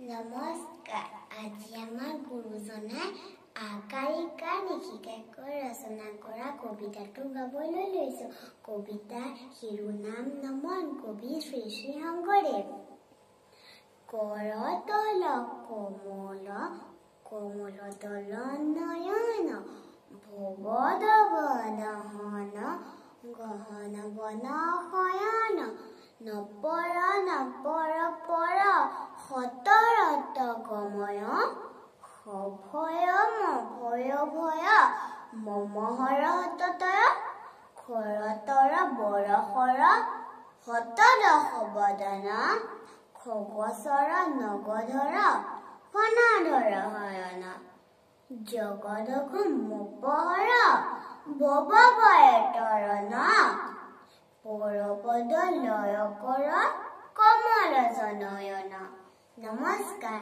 নমস্কাৰ। আজি আমাৰ গুৰুজনাই আকাৰিকা নিশিকাকৈ ৰচনা কৰা কবিতাটো গাবলৈ লৈছো। কবিতাৰ শিৰোনাম নমন, কবি শ্ৰী শ্ৰী শংকৰদেৱ। কৰতল কোমল কোমলতল নয়ন, ভৱদব দহন গহন বন শয়ন, নপৰ নপৰ পৰ সতৰত গময়, সভয় মভয় ভয় মমহৰ হততয়, খৰতৰ বৰসৰ শতদশ বদন, খগচৰ নগধৰ ফণাধৰ হৰণ, জগদঘ মোপহৰ ভৱভয় তৰণ, পৰপদ লয় কৰ কমল জনয়ন। নমস্কাৰ।